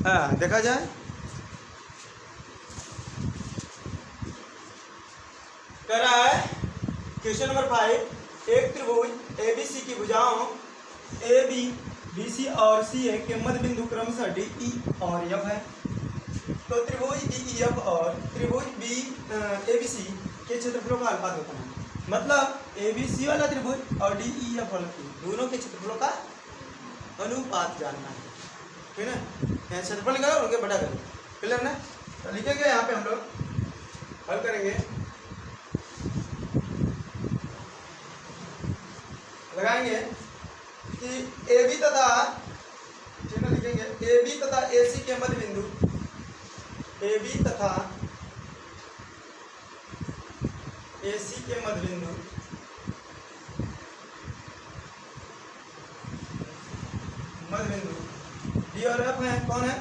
हाँ देखा जाए, कह रहा है क्वेश्चन नंबर 5, एक त्रिभुज एबीसी की भुजाओं ए बी बी सी और सी ए के मध्य बिंदु क्रमशः डी ई और एफ है। तो त्रिभुज डी ई एफ और त्रिभुज बी ए बी सी के क्षेत्रफलों का अनुपात होता है। मतलब ए बी सी वाला त्रिभुज और डी ई एफ वाला त्रिभुज दोनों के क्षेत्रफलों का अनुपात जानना है, ठीक है ना। क्षेत्रफल निकालो, उनके बड़ा करो, क्लियर ना। तो लिखेंगे यहाँ पे हम लोग हल करेंगे, लगाएंगे कि ए बी तथा, ठीक है, लिखेंगे ए बी तथा ए सी के मध्य बिंदु, ए बी तथा ए सी के मध्य बिंदु डी और एफ है। कौन है?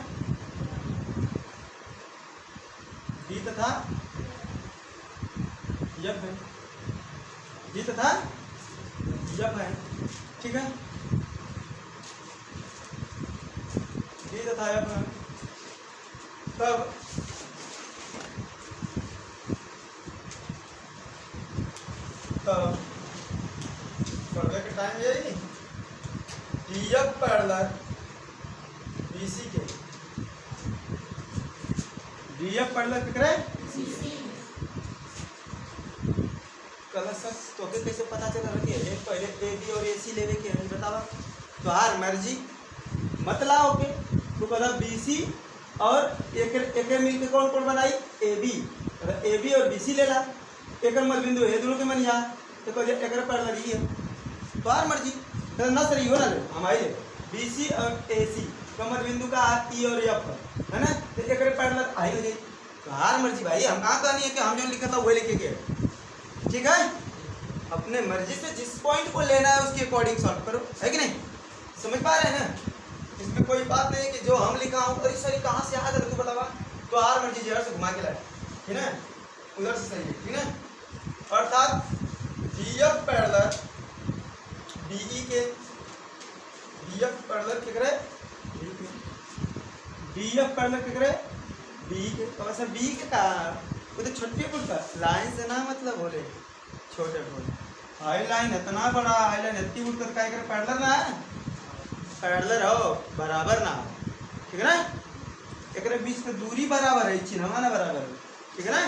डी तथा एफ है, डी तथा एफ है, ठीक है, डी तथा एफ है। तब पढ़ने के टाइम यही d f parallel b c के, डी एफ पैरेलल कितना है? तो कैसे पता चला कि एक पहले ए बी और ए सी लेवे के है बतावा, तो हार मर्जी मत लाओ के तो कहला बी सी और एक मिल के कौन कौन बनाई? ए बी और बी सी ले ला, एक मध्य बिंदु है दोनों के मन जा, तो कहले एक पैरेलल ही है, तो हार मर्जी तो ना सर हो ना ले हमारे बी सी और ए सी का मध्य बिंदु का ई और एफ है ना, तो एक पैरेलल आई हो जाए, तो हार मर्जी भाई। हम कहाँ कहनी है कि हम जो लिखा था वही लिखे गए, ठीक है। अपने मर्जी से जिस पॉइंट को लेना है उसके अकॉर्डिंग सॉल्व करो, है कि नहीं? समझ पा रहे हैं ना? इसमें कोई बात नहीं है कि जो हम लिखा हूँ और सर कहाँ से आ गया तू बतावा, तो हार मर्जी जहर से घुमा के लाए, ठीक है, उधर से सही है, ठीक है। अर्थात D f parallel D E के, डी एफ पैरेलल क्या करे? डी एफ पैरेलल क्या करे? बी के। तो वैसे बी के का वो तो छोटे फुट का लाइन से ना मतलब बोले छोटे फुट, हाई लाइन इतना बड़ा, हाई लाइन इतनी फुट का क्या पैरेलल ना है, पैरेलल हो बराबर ना, ठीक है ना। एक बीच का दूरी बराबर है, चिन्हवा ना बराबर है, ठीक है ना।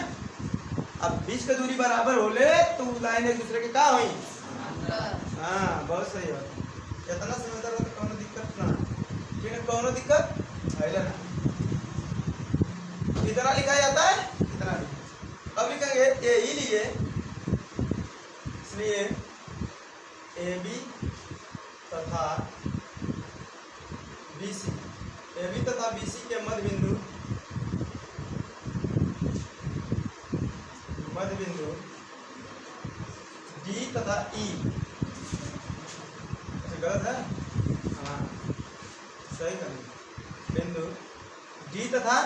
अब बीच का दूरी बराबर होले तो लाइन एक दूसरे के का हुई, हाँ बहुत सही है, इतना समझदार हो तो कौन दिक्कत ना, ठीक है, कौन दिक्कत है ना। इतना लिखा जाता है, इतना लिखा। अब लिखेंगे ए ही लिए, इसलिए ए बी तथा बी सी, ए बी तथा बी सी के मध्य बिंदु डी तथा ई, गलत है, हाँ सही करेंगे, बिंदु डी तथा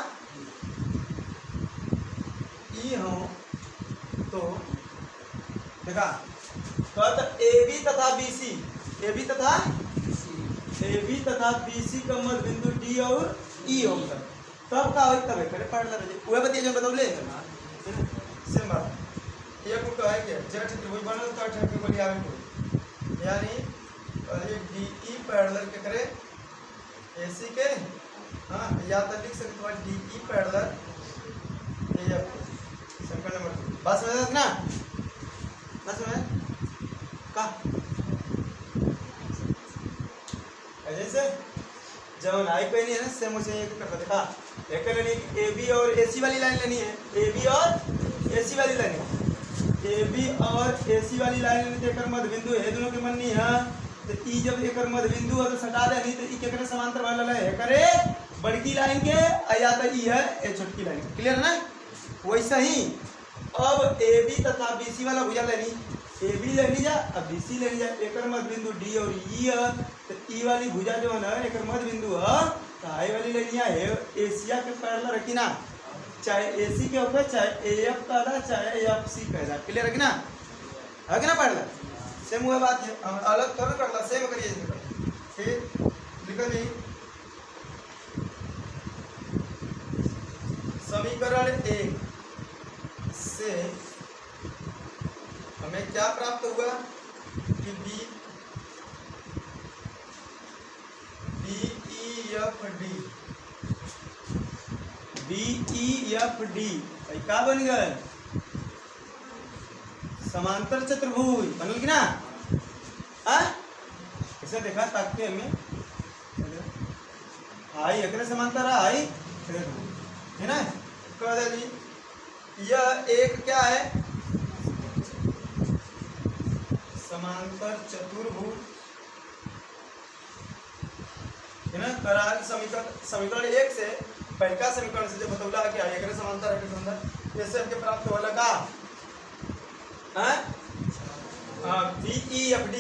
ई हो तो देखा कहता ए बी तथा बी सी, ए बी तथा बी सी का मध्य बिंदु डी और ई होगा, तब का होई तब करे पैरेलल है, वह बतिया जो बतौले सेम बात। एक को कहे कि जट त्रिभुज बनल तो ठक के बोली आवे को, यानी ये डी ई पैरेलल के करे ए सी के, हाँ या तो लिख सकते हो D E parallel A F, संख्या नंबर 2। बात समझ ना? ना समझ का? ऐसे जब आई पे नहीं है ना सेम उसे एक करता देखा, एक लेनी ए बी और ए सी वाली लाइन लेनी है, ए बी और ए सी वाली लाइन, ए बी और ए सी वाली लाइन लेनी, तो एक मध्य बिंदु है दोनों के मन नहीं है, तो ई जब एक मध्य बिंदु है तो सटा दे नहीं, तो ई के करे समांतर वाला है करे बड़की लाइन के, या तो ई है ए छोटकी लाइन, क्लियर है ना। वैसा ही अब ए बी तथा बी सी वाला भुजा लेनी, ए बी लेनी जा अब बी सी लेनी जा, एक मध्य बिंदु डी और ई है, तो ई वाली भुजा जो है ना एक मध्य बिंदु है, तो आई वाली लेनी है एशिया के पैरेलल रखी ना, चाहे ए सी के होकर चाहे ए एफ का था चाहे एफ सी का था, क्लियर है कि ना, है कि ना पैरेलल, सेम वह बात है, अलग थोड़ा करता सेम करिए। फिर लिखो जी समीकरण 1 से हमें क्या प्राप्त हुआ कि BEFD क्या बन गए? समांतर चतुर्भुज बनल कि ना? ऐसे देखा ताकि हमें आई एकरे समांतर आई है ना? कह दे यह एक क्या है? समांतर चतुर्भुज है ना? करार समीकरण 1 से पहला समीकरण से जो बतौला है कि आई एकरे समांतर है समांतर जैसे हमके प्राप्त होला का BEFD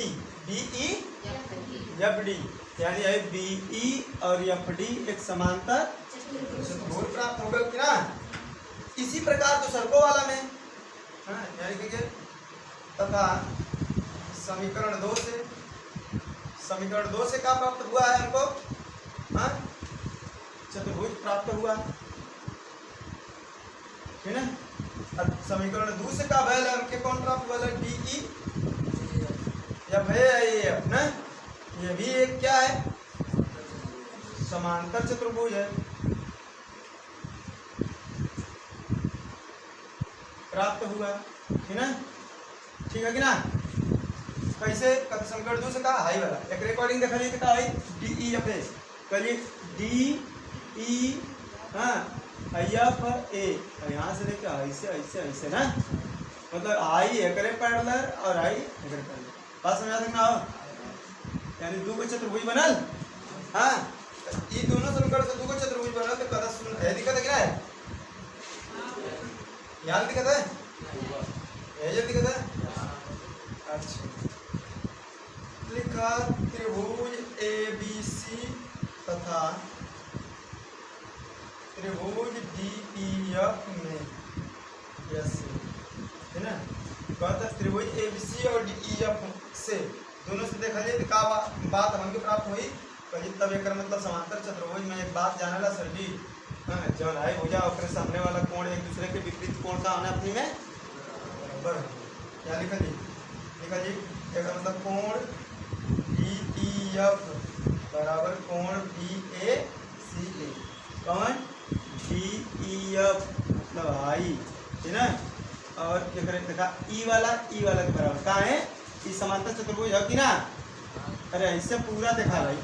यानी BE और FD एक समांतर चतुर्भुज प्राप्त हो गया कि ना? इसी प्रकार दूसरको वाला में यानी कि तथा समीकरण 2 से क्या प्राप्त हुआ है हमको? चतुर्भुज प्राप्त हुआ है ना? समीकरण 2 से क्या भयल हमके कौन प्राप्त हुआ? DE या AF ना? ये भी एक क्या है? समांतर चतुर्भुज है प्राप्त हुआ है ना? ठीक है कि ना? कैसे? समीकरण 2 से कहा हाई वाला एक रिकॉर्डिंग देखा लीजिए कितना हाई DEF करिए DE IF A यहाँ से देखिए ऐसे ऐसे ऐसे ना मतलब आई एकरे पैरेलल और आई एकरे पैरेलल बात समझा सकना हो यानी दो को चतुर्भुज बनल ये दोनों समीकरण से दो को चतुर्भुज बनल तो कदा सुन है दिक्कत है क्या है यार दिक्कत है ये दिक्कत है अच्छा लिखा त्रिभुज ABC तथा त्रिभुज DEF में यस है ना कहता त्रिभुज ABC और DEF से दोनों से देखा जाए का बात हमके प्राप्त हुई कहीं तब एक मतलब समांतर चतुर्भुज में एक बात जानेला सर जी जौन है भुजा और सामने वाला कोण एक दूसरे के विपरीत कोण का होना अपनी में बराबर क्या लिखा जी एक मतलब कोण DEF बराबर कोण BACA कौन DEF मतलब आई है ना और देखा ई वाला के बराबर कहाँ है? ई समांतर चतुर्भुज है कि ना? अरे ऐसे पूरा देखा भाई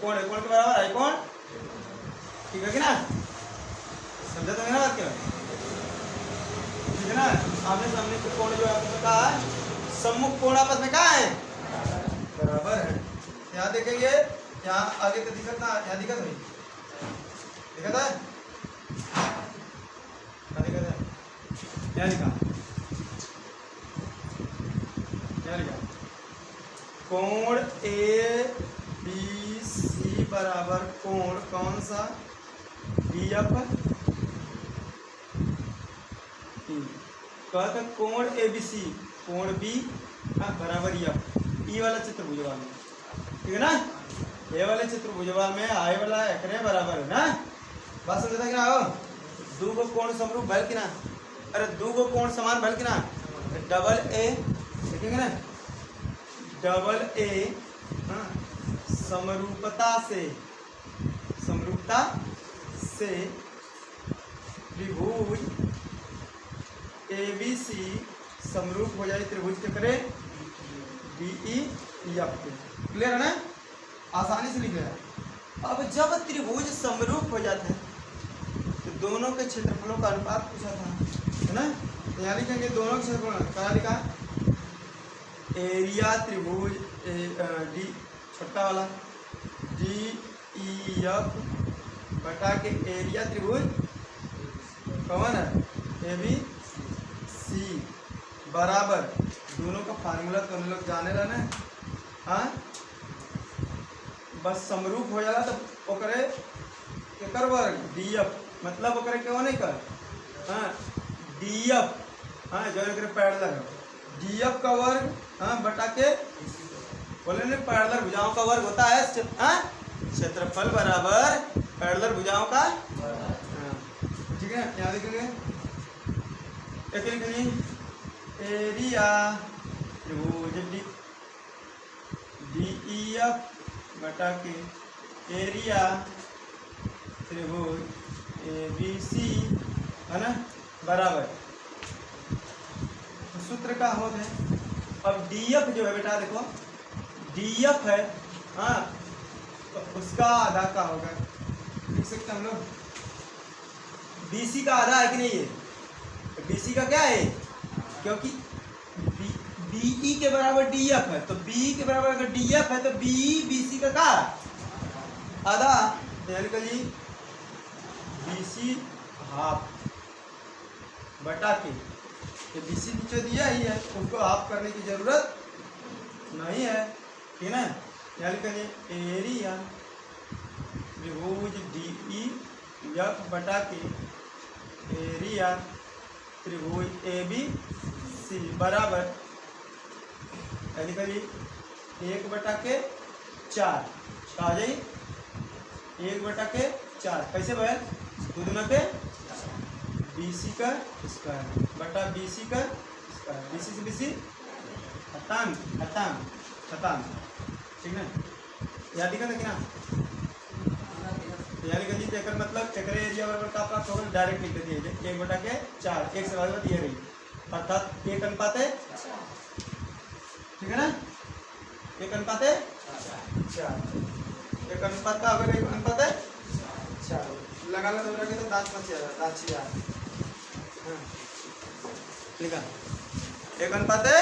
कोण के बराबर आई कोण ठीक है कि ना? समझा तो मेरा बात क्या ठीक है ना? आमने सामने के कोण जो आपको कहा है सम्मुख कोण आपस में कहाँ है? बराबर है। यहाँ देखेंगे यहाँ आगे तो दिक्कत ना यहाँ दिक्कत हुई दिक्कत है क्या लिखा कोण ABC बराबर कोण कौन सा DF कहता कोण ABC कोण B बराबर F ई वाला चतुर्भुजवा में ठीक है ना? ए वाले चतुर्भुजवा में आई वाला एकरे बराबर है ना? बात समझता कि ना हो? दो गो कोण समरूप भल कि ना? अरे दो गो कोण समान भल कि ना? डबल ए देखेंगे ना डबल ए समरूपता से त्रिभुज ABC समरूप हो जाए त्रिभुज के करे DEF क्लियर है ना? आसानी से लिख लिया। अब जब त्रिभुज समरूप हो जाते हैं तो दोनों के क्षेत्रफलों का अनुपात पूछा था है ना? तो यहाँ लिखेंगे दोनों के क्षेत्रफल क्या लिखा? एरिया त्रिभुज डी छोटा वाला DEF बटा के एरिया त्रिभुज कौन है ABC बराबर दोनों का फार्मूला तो हम लोग जाने ला ना बस समरूप हो जाला तो ओकरे केकर वर्ग DF मतलब ओकरे क्यों नहीं कर DF जो एकरे पैरेलल है DF का वर्ग बटा के बोले नहीं पैरेलल भुजाओं का वर्ग होता है क्षेत्रफल बराबर पैरेलल भुजाओं का, ठीक है। यहाँ लिखेंगे एक लिखेंगे एरिया त्रिभुज DEF बटा के एरिया त्रिभुज ABC है ना बराबर, तो सूत्र का हो है। अब DF जो है बेटा देखो DF है, हाँ, तो उसका आधा का होगा, लिख सकते हम लोग। BC का आधा है कि नहीं है, तो BC का क्या है, क्योंकि BE के बराबर DF है, तो B के बराबर अगर DF है तो BE BC का आधा, यानी कि BC हाफ बटा के, ये BC नीचे दिया ही है, उसको हाफ करने की जरूरत नहीं है, ठीक है ना। यानी कि एरिया त्रिभुज DEF बटा के एरिया त्रिभुज ABC बराबर, यानी कि 1/4 आ जाए, 1/4 कैसे भाई, 2 दूना पे BC का स्क्वायर बटा BC का स्क्वायर, BC से BC खत्म, ठीक है। याद दिखा था कि ना, यानी कि एक मतलब एक एरिया बराबर का प्राप्त होगा, डायरेक्ट लिख देते हैं 1/4, 1 से बराबर ये रही, अर्थात 1:4, ठीक है ना, 1:4, 1 का अगर 1:4 लगा लो तो दांत मच जाएगा, दांत छिया, ठीक है, 1:4